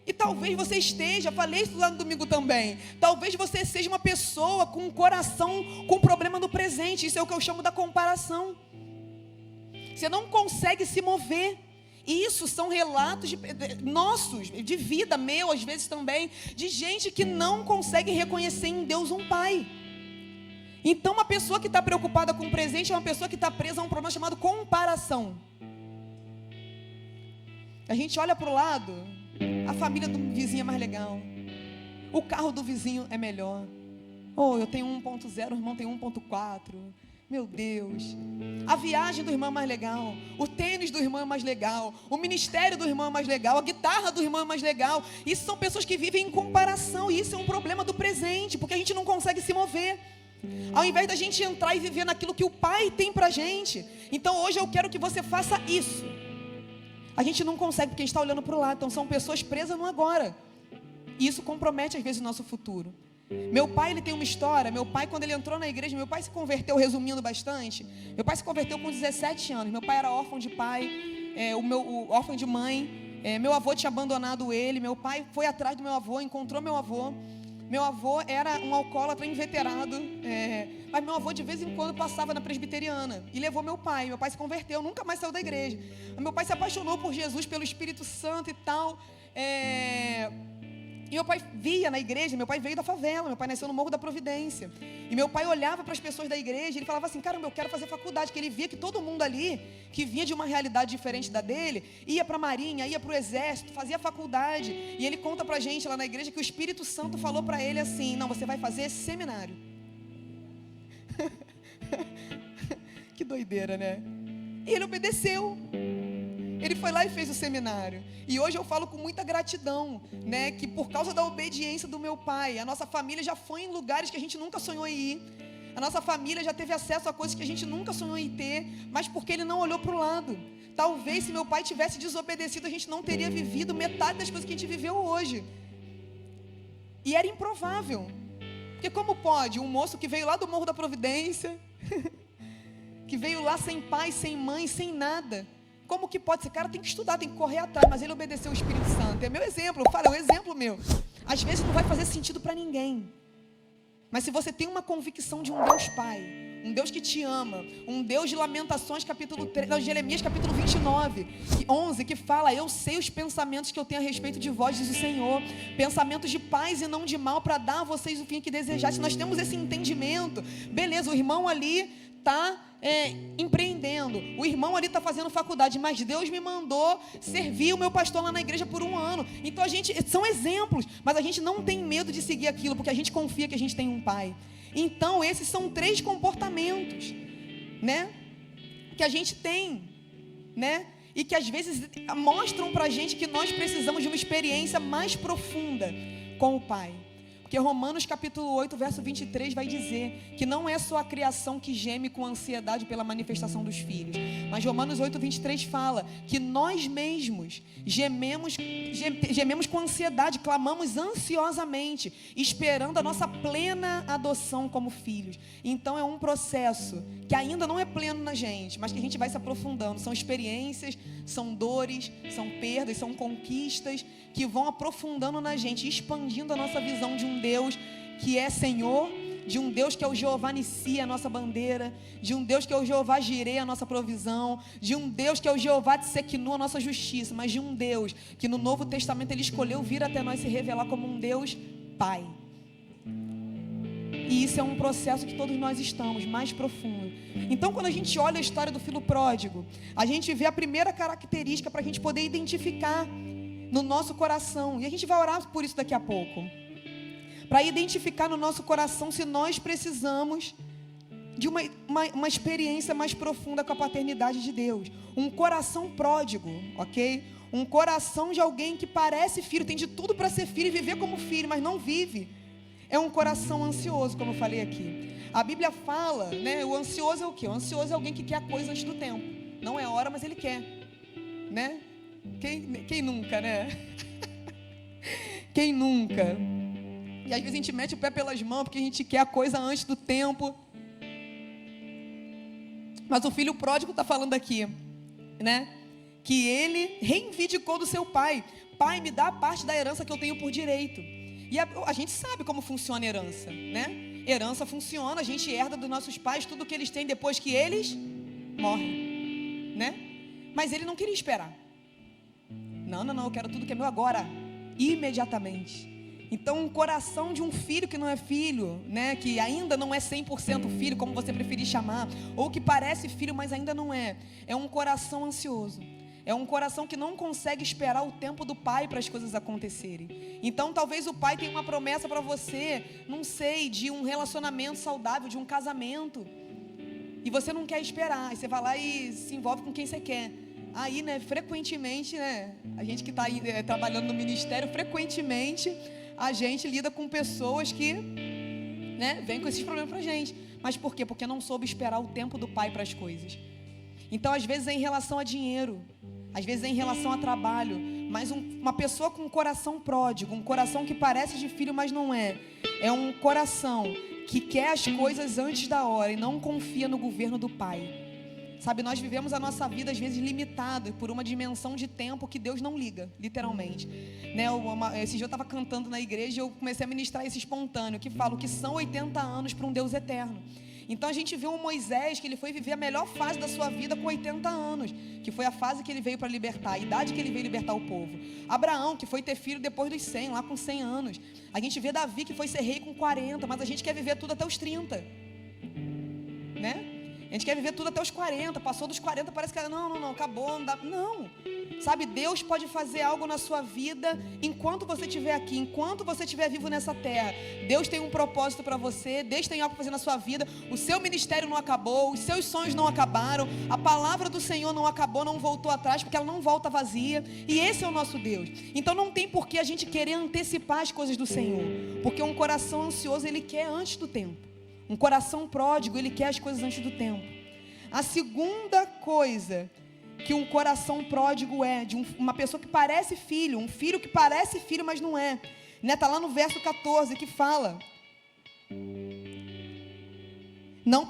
E talvez você esteja, falei isso lá no domingo também, talvez você seja uma pessoa com um coração com problema no presente. Isso é o que eu chamo da comparação. Você não consegue se mover. Isso são relatos nossos, de vida, meu às vezes também, de gente que não consegue reconhecer em Deus um Pai. Então uma pessoa que está preocupada com o presente é uma pessoa que está presa a um problema chamado comparação. A gente olha para o lado, a família do vizinho é mais legal, o carro do vizinho é melhor. Eu tenho 1.0, o irmão tem 1.4. Meu Deus, a viagem do irmão é mais legal, o tênis do irmão é mais legal, o ministério do irmão é mais legal, a guitarra do irmão é mais legal. Isso são pessoas que vivem em comparação, e isso é um problema do presente, porque a gente não consegue se mover, ao invés da gente entrar e viver naquilo que o Pai tem pra gente. Então hoje eu quero que você faça isso. A gente não consegue porque a gente está olhando para o lado, então são pessoas presas no agora, e isso compromete às vezes o nosso futuro. Meu pai, ele tem uma história. Meu pai, quando ele entrou na igreja, meu pai se converteu, resumindo bastante, meu pai se converteu com 17 anos. Meu pai era órfão de pai, órfão de mãe. Meu avô tinha abandonado ele. Meu pai foi atrás do meu avô, encontrou meu avô. Meu avô era um alcoólatra inveterado, mas meu avô de vez em quando passava na presbiteriana e levou meu pai. Meu pai se converteu, nunca mais saiu da igreja. Meu pai se apaixonou por Jesus, pelo Espírito Santo e tal. E meu pai via na igreja, meu pai veio da favela, meu pai nasceu no Morro da Providência. E meu pai olhava para as pessoas da igreja, ele falava assim, caramba, eu quero fazer faculdade, porque ele via que todo mundo ali, que vinha de uma realidade diferente da dele, ia para a marinha, ia para o exército, fazia faculdade. E ele conta para a gente lá na igreja que o Espírito Santo falou para ele assim, não, você vai fazer seminário. Que doideira, né? E ele obedeceu. Ele foi lá e fez o seminário. E hoje eu falo com muita gratidão, né? Que por causa da obediência do meu pai, a nossa família já foi em lugares que a gente nunca sonhou em ir. A nossa família já teve acesso a coisas que a gente nunca sonhou em ter, mas porque ele não olhou para o lado. Talvez se meu pai tivesse desobedecido, a gente não teria vivido metade das coisas que a gente viveu hoje. E era improvável. Porque como pode um moço que veio lá do Morro da Providência, que veio lá sem pai, sem mãe, sem nada, como que pode? Esse cara tem que estudar, tem que correr atrás, mas ele obedeceu o Espírito Santo. É meu exemplo, eu falo, é um exemplo meu. Às vezes não vai fazer sentido para ninguém, mas se você tem uma convicção de um Deus Pai, um Deus que te ama, um Deus de Lamentações, capítulo 3, não, Jeremias capítulo 29, 11, que fala, eu sei os pensamentos que eu tenho a respeito de vós, diz o Senhor, pensamentos de paz e não de mal, para dar a vocês o fim que desejasse. Se nós temos esse entendimento, beleza, o irmão ali está empreendendo, o irmão ali está fazendo faculdade, mas Deus me mandou servir o meu pastor lá na igreja por 1 ano. Então são exemplos, mas a gente não tem medo de seguir aquilo, porque a gente confia que a gente tem um pai. Então esses são 3 comportamentos, né, que a gente tem, né, e que às vezes mostram para a gente que nós precisamos de uma experiência mais profunda com o pai. Porque Romanos capítulo 8, verso 23 vai dizer que não é só a criação que geme com ansiedade pela manifestação dos filhos, mas Romanos 8, 23 fala que nós mesmos gememos com ansiedade, clamamos ansiosamente, esperando a nossa plena adoção como filhos. Então é um processo que ainda não é pleno na gente, mas que a gente vai se aprofundando. São experiências, são dores, são perdas, são conquistas que vão aprofundando na gente, expandindo a nossa visão de um Deus que é Senhor, de um Deus que é o Jeová Nissi, a nossa bandeira, de um Deus que é o Jeová Jireh, a nossa provisão, de um Deus que é o Jeová Tsekenu, a nossa justiça, mas de um Deus que no Novo Testamento Ele escolheu vir até nós se revelar como um Deus Pai. E isso é um processo que todos nós estamos, mais profundo. Então quando a gente olha a história do filho pródigo, a gente vê a primeira característica para a gente poder identificar no nosso coração, e a gente vai orar por isso daqui a pouco, para identificar no nosso coração se nós precisamos de uma experiência mais profunda com a paternidade de Deus. Um coração pródigo, ok? Um coração de alguém que parece filho, tem de tudo para ser filho e viver como filho, mas não vive. É um coração ansioso, como eu falei aqui. A Bíblia fala, né? O ansioso é o quê? O ansioso é alguém que quer a coisa antes do tempo. Não é hora, mas ele quer, né? Quem nunca, né? Quem nunca? E às vezes a gente mete o pé pelas mãos porque a gente quer a coisa antes do tempo. Mas o filho pródigo está falando aqui, né? Que ele reivindicou do seu pai. Pai, me dá a parte da herança que eu tenho por direito. E a gente sabe como funciona a herança, né? Herança funciona, a gente herda dos nossos pais tudo que eles têm depois que eles morrem, né? Mas ele não queria esperar. Não, eu quero tudo que é meu agora, imediatamente. Então, o coração de um filho que não é filho, né, que ainda não é 100% filho, como você preferir chamar, ou que parece filho, mas ainda não é um coração ansioso. É um coração que não consegue esperar o tempo do pai para as coisas acontecerem. Então, talvez o pai tenha uma promessa para você, não sei, de um relacionamento saudável, de um casamento, e você não quer esperar, aí você vai lá e se envolve com quem você quer. Aí, né, frequentemente, né, a gente que está aí trabalhando no ministério, frequentemente a gente lida com pessoas que, né, vêm com esses problemas pra gente. Mas por quê? Porque não soube esperar o tempo do pai para as coisas. Então, às vezes é em relação a dinheiro, às vezes é em relação a trabalho, mas uma pessoa com um coração pródigo, um coração que parece de filho, mas não é um coração que quer as coisas antes da hora e não confia no governo do pai. Sabe, nós vivemos a nossa vida às vezes limitada por uma dimensão de tempo que Deus não liga, literalmente, né? Esse dia eu estava cantando na igreja e eu comecei a ministrar esse espontâneo, que fala que são 80 anos para um Deus eterno. Então a gente vê um Moisés que ele foi viver a melhor fase da sua vida com 80 anos, que foi a fase que ele veio para libertar, a idade que ele veio libertar o povo. Abraão, que foi ter filho depois dos 100, lá com 100 anos. A gente vê Davi, que foi ser rei com 40, mas a gente quer viver tudo até os 30, né? A gente quer viver tudo até os 40, passou dos 40, parece que não, acabou, não dá. Não, sabe, Deus pode fazer algo na sua vida enquanto você estiver aqui, enquanto você estiver vivo nessa terra. Deus tem um propósito para você, Deus tem algo para fazer na sua vida. O seu ministério não acabou, os seus sonhos não acabaram, a palavra do Senhor não acabou, não voltou atrás, porque ela não volta vazia, e esse é o nosso Deus. Então não tem por que a gente querer antecipar as coisas do Senhor, porque um coração ansioso, ele quer antes do tempo. Um coração pródigo, ele quer as coisas antes do tempo. A segunda coisa que um coração pródigo é, de uma pessoa que parece filho, um filho que parece filho, mas não é. Está lá no verso 14 que fala,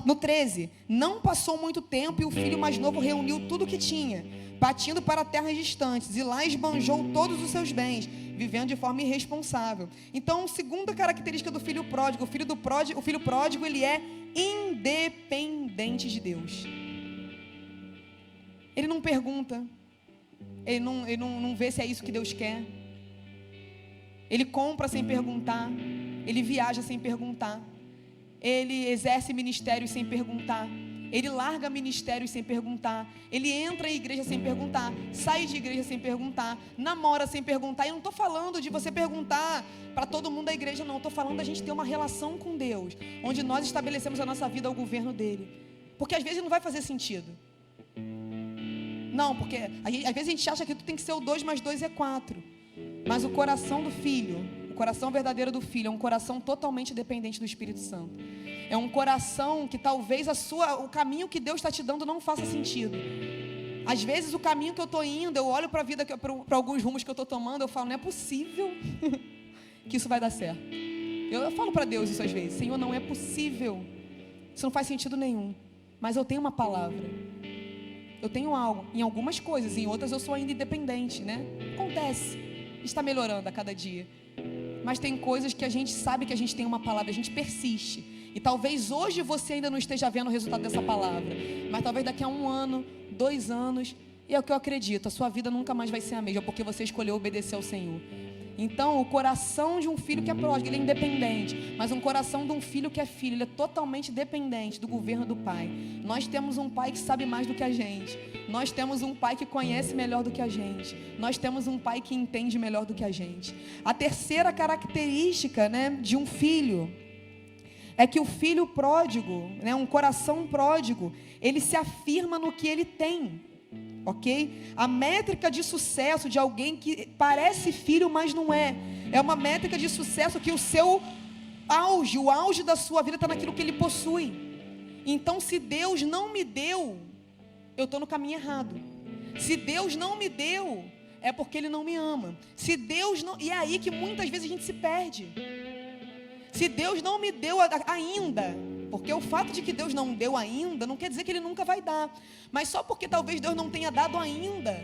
no 13, não passou muito tempo e o filho mais novo reuniu tudo o que tinha, partindo para terras distantes, e lá esbanjou todos os seus bens, vivendo de forma irresponsável. Então, segunda característica do filho pródigo, o filho pródigo, ele é independente de Deus. Ele não pergunta, ele não vê se é isso que Deus quer. Ele compra sem perguntar, ele viaja sem perguntar, ele exerce ministérios sem perguntar, ele larga ministérios sem perguntar, ele entra em igreja sem perguntar, sai de igreja sem perguntar, namora sem perguntar. E eu não estou falando de você perguntar para todo mundo da igreja, não. Estou falando da gente ter uma relação com Deus, onde nós estabelecemos a nossa vida ao governo dele. Porque às vezes não vai fazer sentido. Não, porque às vezes a gente acha que tudo tem que ser o 2 mais 2 é 4. Mas o coração do filho, o coração verdadeiro do filho, é um coração totalmente dependente do Espírito Santo. É um coração que talvez o caminho que Deus está te dando não faça sentido. Às vezes o caminho que eu estou indo, eu olho para a vida, para alguns rumos que eu estou tomando, eu falo, não é possível que isso vai dar certo. Eu falo para Deus isso às vezes, Senhor, não é possível, isso não faz sentido nenhum, mas eu tenho uma palavra, eu tenho algo, em algumas coisas, em outras eu sou ainda independente, né? Acontece, está melhorando a cada dia, mas tem coisas que a gente sabe que a gente tem uma palavra, a gente persiste. E talvez hoje você ainda não esteja vendo o resultado dessa palavra, mas talvez daqui a 1 ano, 2 anos, e é o que eu acredito, a sua vida nunca mais vai ser a mesma, porque você escolheu obedecer ao Senhor. Então, o coração de um filho que é pródigo, ele é independente, mas um coração de um filho que é filho, ele é totalmente dependente do governo do Pai. Nós temos um Pai que sabe mais do que a gente, nós temos um Pai que conhece melhor do que a gente, nós temos um Pai que entende melhor do que a gente. A terceira característica, de um filho é que o filho pródigo, um coração pródigo, ele se afirma no que ele tem, ok? A métrica de sucesso de alguém que parece filho, mas não é uma métrica de sucesso que o seu auge, o auge da sua vida está naquilo que ele possui. Então, se Deus não me deu, eu estou no caminho errado. Se Deus não me deu, é porque Ele não me ama. Se Deus não... E é aí que muitas vezes a gente se perde. Se Deus não me deu ainda, porque o fato de que Deus não deu ainda, não quer dizer que Ele nunca vai dar. Mas só porque talvez Deus não tenha dado ainda,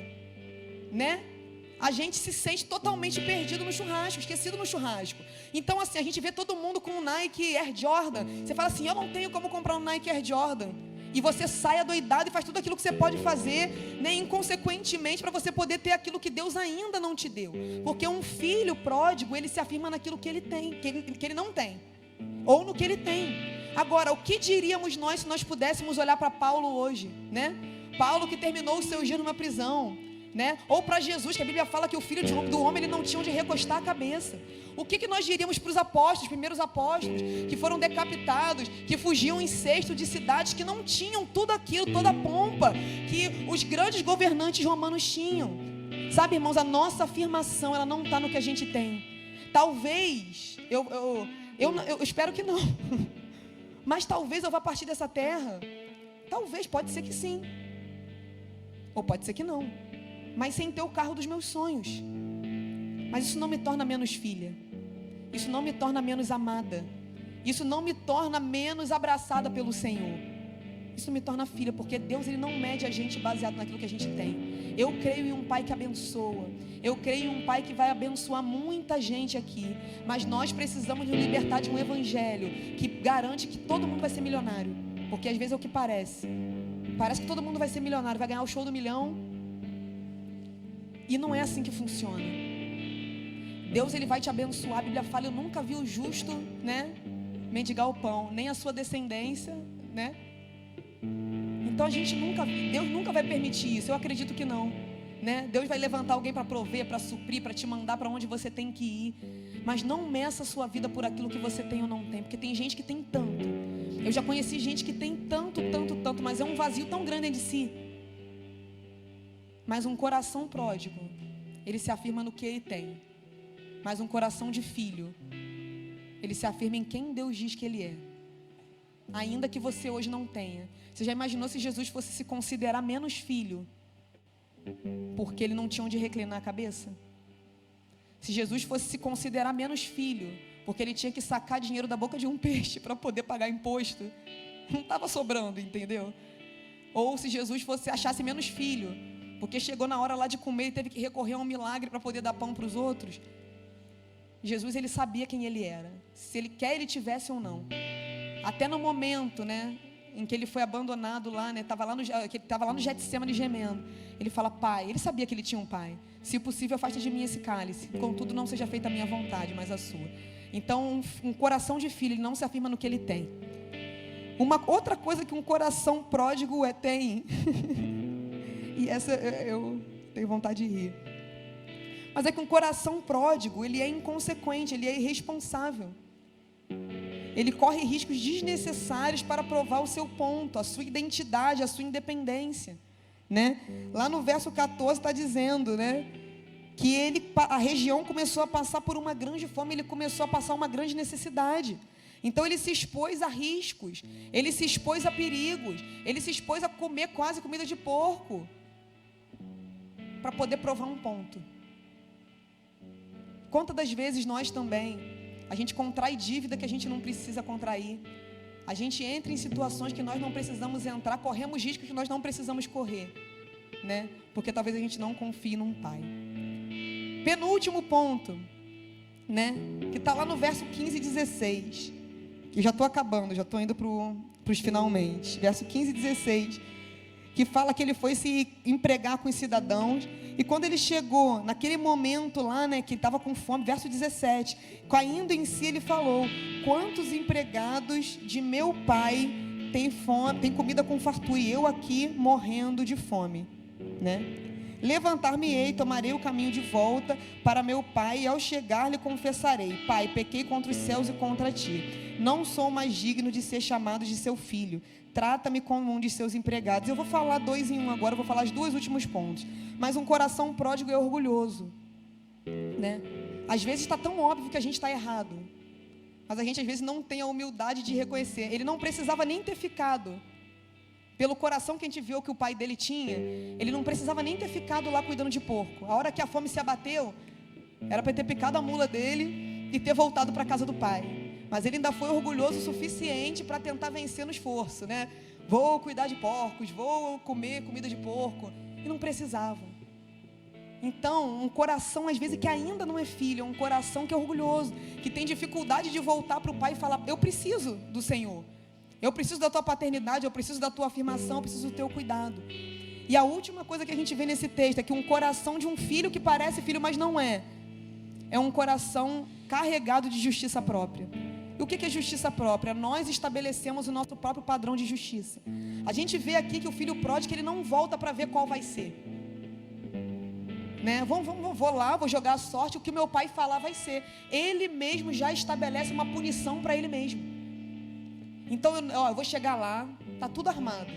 a gente se sente totalmente perdido no churrasco, esquecido no churrasco. Então assim, a gente vê todo mundo com um Nike Air Jordan. Você fala assim, eu não tenho como comprar um Nike Air Jordan. E você sai adoidado e faz tudo aquilo que você pode fazer, inconsequentemente, para você poder ter aquilo que Deus ainda não te deu. Porque um filho pródigo, ele se afirma naquilo que ele tem, que ele não tem, ou no que ele tem. Agora, o que diríamos nós se nós pudéssemos olhar para Paulo hoje, Paulo que terminou os seus dias numa prisão, ou para Jesus, que a Bíblia fala que o filho do homem ele não tinha onde recostar a cabeça. O que nós diríamos para os apóstolos, os primeiros apóstolos, que foram decapitados, que fugiam em cesto de cidades que não tinham tudo aquilo, toda a pompa que os grandes governantes romanos tinham? Sabe, irmãos, a nossa afirmação, ela não está no que a gente tem. Talvez, eu espero que não, mas talvez eu vá partir dessa terra, talvez, pode ser que sim, ou pode ser que não, mas sem ter o carro dos meus sonhos. Mas isso não me torna menos filha, isso não me torna menos amada, isso não me torna menos abraçada pelo Senhor. Isso me torna filha, porque Deus ele não mede a gente baseado naquilo que a gente tem. Eu creio em um Pai que abençoa, eu creio em um Pai que vai abençoar muita gente aqui, mas nós precisamos nos libertar de um evangelho que garante que todo mundo vai ser milionário. Porque às vezes é o que parece. Parece que todo mundo vai ser milionário, vai ganhar o show do milhão. E não é assim que funciona. Deus, ele vai te abençoar. A Bíblia fala: eu nunca vi o justo, né, mendigar o pão, nem a sua descendência, né? Então Deus nunca vai permitir isso. Eu acredito que não, né? Deus vai levantar alguém para prover, para suprir, para te mandar para onde você tem que ir. Mas não meça a sua vida por aquilo que você tem ou não tem, porque tem gente que tem tanto. Eu já conheci gente que tem tanto, mas é um vazio tão grande dentro de si. Mas um coração pródigo, ele se afirma no que ele tem. Mas um coração de filho, ele se afirma em quem Deus diz que ele é. Ainda que você hoje não tenha. Você já imaginou se Jesus fosse se considerar menos filho, porque ele não tinha onde reclinar a cabeça? Se Jesus fosse se considerar menos filho, porque ele tinha que sacar dinheiro da boca de um peixe para poder pagar imposto, não estava sobrando, entendeu? Ou se Jesus achasse menos filho, porque chegou na hora lá de comer e teve que recorrer a um milagre para poder dar pão para os outros. Jesus, ele sabia quem ele era, se ele quer ele tivesse ou não. Até no momento, né, em que ele foi abandonado lá, né, estava lá no Getsêmani gemendo. Ele fala: Pai, ele sabia que ele tinha um pai. Se possível, afasta de mim esse cálice. Contudo, não seja feita a minha vontade, mas a sua. Então, um coração de filho, ele não se afirma no que ele tem. Uma outra coisa que um coração pródigo tem, e essa eu tenho vontade de rir, mas é que um coração pródigo, ele é inconsequente, ele é irresponsável. Ele corre riscos desnecessários para provar o seu ponto, a sua identidade, a sua independência, né? Lá no verso 14 está dizendo, né, que a região começou a passar por uma grande fome, ele começou a passar uma grande necessidade. Então ele se expôs a riscos, ele se expôs a perigos, ele se expôs a comer quase comida de porco, para poder provar um ponto. Quantas das vezes nós também, a gente contrai dívida que a gente não precisa contrair, a gente entra em situações que nós não precisamos entrar, corremos riscos que nós não precisamos correr, né? Porque talvez a gente não confie num pai. Penúltimo ponto, né, que está lá no verso 15 e 16, que já estou acabando, já estou indo para os finalmente, verso 15 e 16, que fala que ele foi se empregar com os cidadãos, e quando ele chegou, naquele momento lá, né, que estava com fome, verso 17, caindo em si, ele falou: quantos empregados de meu pai têm fome, têm comida com fartura, e eu aqui morrendo de fome, né? Levantar-me-ei, tomarei o caminho de volta para meu pai, e ao chegar lhe confessarei: Pai, pequei contra os céus e contra ti, não sou mais digno de ser chamado de seu filho, trata-me como um de seus empregados. Eu vou falar 2 em 1 agora, eu vou falar os 2 últimos pontos. Mas um coração pródigo é orgulhoso, né? Às vezes está tão óbvio que a gente está errado, mas a gente às vezes não tem a humildade de reconhecer. Ele não precisava nem ter ficado, pelo coração que a gente viu que o pai dele tinha, ele não precisava nem ter ficado lá cuidando de porco. A hora que a fome se abateu, era para ter picado a mula dele e ter voltado para a casa do pai. Mas ele ainda foi orgulhoso o suficiente para tentar vencer no esforço, né? Vou cuidar de porcos, vou comer comida de porco. E não precisava. Então, um coração às vezes que ainda não é filho, é um coração que é orgulhoso, que tem dificuldade de voltar para o pai e falar: eu preciso do Senhor, eu preciso da tua paternidade, eu preciso da tua afirmação, eu preciso do teu cuidado. E a última coisa que a gente vê nesse texto é que um coração de um filho que parece filho, mas não é um coração carregado de justiça própria. E o que é justiça própria? Nós estabelecemos o nosso próprio padrão de justiça. A gente vê aqui que o filho pródigo, ele não volta para ver qual vai ser, né? Vou lá, vou jogar a sorte, o que o meu pai falar vai ser. Ele mesmo já estabelece uma punição para ele mesmo. Então, eu vou chegar lá, está tudo armado.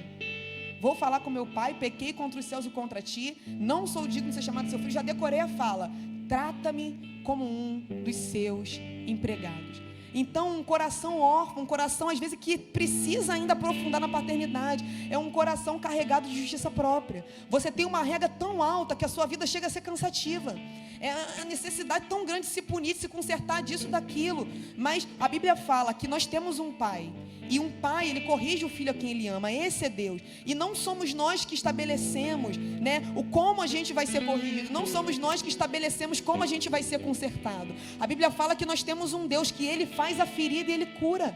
Vou falar com meu pai: pequei contra os céus e contra ti, não sou digno de ser chamado seu filho. Já decorei a fala: trata-me como um dos seus empregados. Então, um coração órfão, um coração às vezes que precisa ainda aprofundar na paternidade, é um coração carregado de justiça própria. Você tem uma régua tão alta que a sua vida chega a ser cansativa. É a necessidade tão grande de se punir, de se consertar disso, daquilo. Mas a Bíblia fala que nós temos um pai, e um pai, ele corrige o filho a quem ele ama. Esse é Deus. E não somos nós que estabelecemos, né, o como a gente vai ser corrigido. Não somos nós que estabelecemos como a gente vai ser consertado. A Bíblia fala que nós temos um Deus que ele faz a ferida e ele cura.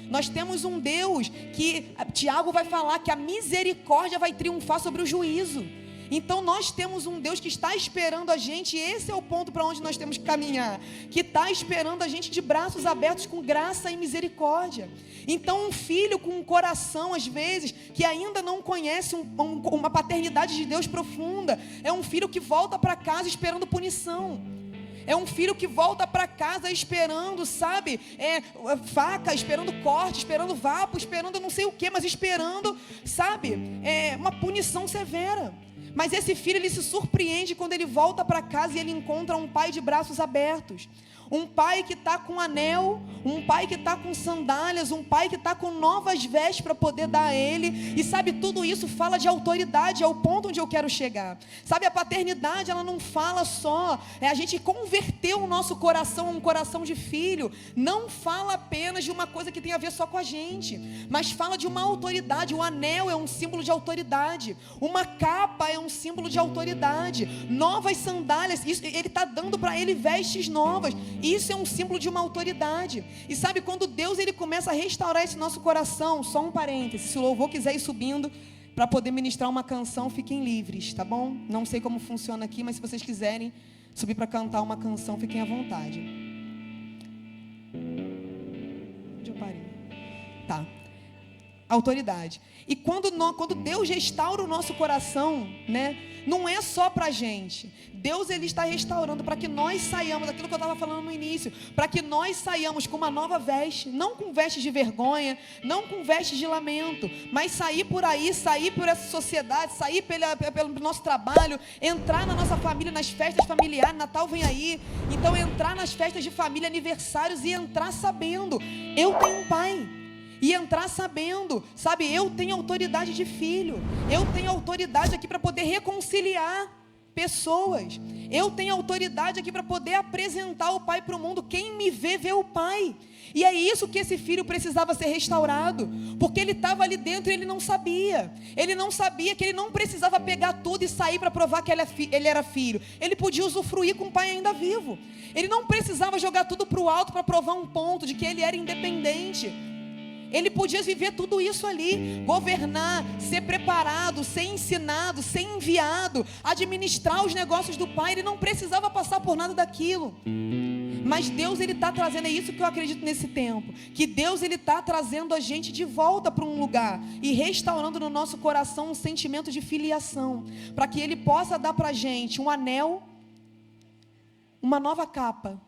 Nós temos um Deus que, Tiago vai falar que a misericórdia vai triunfar sobre o juízo. Então nós temos um Deus que está esperando a gente, e esse é o ponto para onde nós temos que caminhar, que está esperando a gente de braços abertos com graça e misericórdia. Então um filho com um coração, às vezes, que ainda não conhece uma paternidade de Deus profunda, é um filho que volta para casa esperando punição. É um filho que volta para casa esperando, sabe, faca, esperando corte, esperando vapo, esperando não sei o que, mas esperando, sabe, uma punição severa. Mas esse filho, ele se surpreende quando ele volta para casa e ele encontra um pai de braços abertos. Um pai que está com anel, um pai que está com sandálias, um pai que está com novas vestes para poder dar a ele. E sabe, tudo isso fala de autoridade, é o ponto onde eu quero chegar. Sabe, a paternidade, ela não fala só, a gente converteu o nosso coração a um coração de filho. Não fala apenas de uma coisa que tem a ver só com a gente, mas fala de uma autoridade. O anel é um símbolo de autoridade, uma capa é um símbolo de autoridade, novas sandálias, isso, ele está dando para ele vestes novas. Isso é um símbolo de uma autoridade. E sabe, quando Deus ele começa a restaurar esse nosso coração, só um parêntese, se o louvor quiser ir subindo para poder ministrar uma canção, fiquem livres, tá bom? Não sei como funciona aqui, mas se vocês quiserem subir para cantar uma canção, fiquem à vontade. Onde eu parei? Tá. Autoridade. E quando Deus restaura o nosso coração, né, não é só para a gente. Deus ele está restaurando para que nós saiamos, aquilo que eu estava falando no início, para que nós saiamos com uma nova veste, não com vestes de vergonha, não com vestes de lamento, mas sair por aí, sair por essa sociedade, sair pelo nosso trabalho, entrar na nossa família, nas festas familiares, Natal vem aí, então entrar nas festas de família, aniversários e entrar sabendo, eu tenho um pai. E entrar sabendo, sabe, eu tenho autoridade de filho, eu tenho autoridade aqui para poder reconciliar pessoas, eu tenho autoridade aqui para poder apresentar o Pai para o mundo. Quem me vê, vê o Pai. E é isso que esse filho precisava ser restaurado, porque ele estava ali dentro e ele não sabia que ele não precisava pegar tudo e sair para provar que ele era filho, ele podia usufruir com o pai ainda vivo, ele não precisava jogar tudo para o alto para provar um ponto de que ele era independente. Ele podia viver tudo isso ali, governar, ser preparado, ser ensinado, ser enviado, administrar os negócios do Pai. Ele não precisava passar por nada daquilo. Mas Deus ele está trazendo, é isso que eu acredito nesse tempo, que Deus ele está trazendo a gente de volta para um lugar e restaurando no nosso coração um sentimento de filiação, para que Ele possa dar para a gente um anel, uma nova capa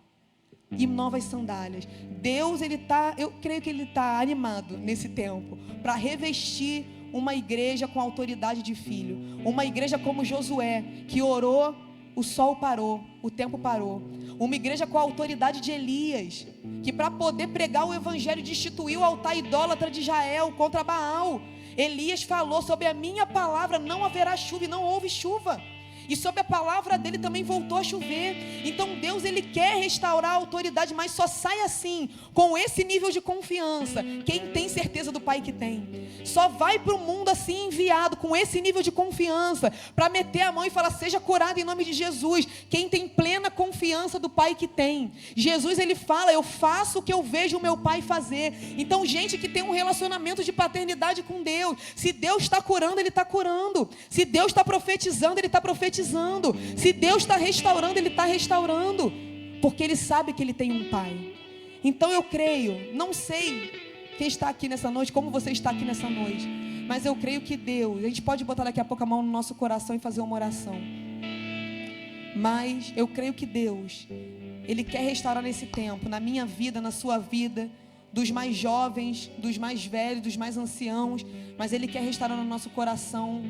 e novas sandálias. Deus ele está, eu creio que Ele está animado nesse tempo para revestir uma igreja com autoridade de filho, uma igreja como Josué, que orou, o sol parou, o tempo parou, uma igreja com a autoridade de Elias, que para poder pregar o evangelho destituiu o altar idólatra de Israel contra Baal. Elias falou: sobre a minha palavra não haverá chuva, e não houve chuva. E sobre a palavra dele também voltou a chover. Então Deus ele quer restaurar a autoridade, mas só sai assim, com esse nível de confiança, quem tem certeza do Pai que tem. Só vai para o mundo assim enviado, com esse nível de confiança, para meter a mão e falar: seja curado em nome de Jesus. Quem tem plena confiança do Pai que tem. Jesus ele fala: eu faço o que eu vejo o meu Pai fazer. Então gente que tem um relacionamento de paternidade com Deus, se Deus está curando, Ele está curando. Se Deus está profetizando, Ele está profetizando. Se Deus está restaurando, Ele está restaurando, porque Ele sabe que Ele tem um Pai. Então eu creio, não sei quem está aqui nessa noite, como você está aqui nessa noite, mas eu creio que Deus, a gente pode botar daqui a pouco a mão no nosso coração e fazer uma oração, mas eu creio que Deus, Ele quer restaurar nesse tempo, na minha vida, na sua vida, dos mais jovens, dos mais velhos, dos mais anciãos, mas Ele quer restaurar no nosso coração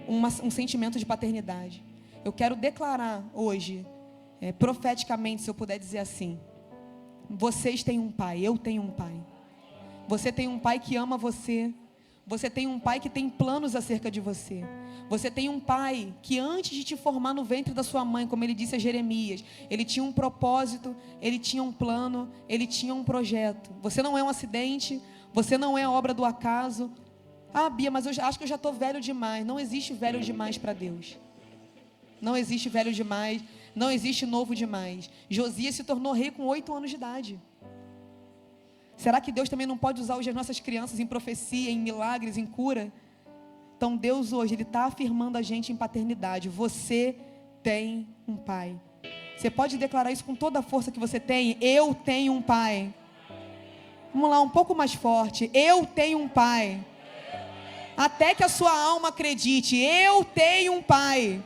um sentimento de paternidade. Eu quero declarar hoje, profeticamente, se eu puder dizer assim: vocês têm um pai, eu tenho um pai. Você tem um pai que ama você. Você tem um pai que tem planos acerca de você. Você tem um pai que antes de te formar no ventre da sua mãe, como ele disse a Jeremias, ele tinha um propósito, ele tinha um plano, ele tinha um projeto. Você não é um acidente, você não é obra do acaso. Ah, Bia, mas eu acho que eu já estou velho demais. Não existe velho demais para Deus. Não existe velho demais. Não existe novo demais. Josias se tornou rei com 8 anos de idade. Será que Deus também não pode usar hoje as nossas crianças em profecia, em milagres, em cura? Então Deus hoje, Ele está afirmando a gente em paternidade. Você tem um pai. Você pode declarar isso com toda a força que você tem. Eu tenho um pai. Vamos lá, um pouco mais forte. Eu tenho um pai. Até que a sua alma acredite. Eu tenho um pai.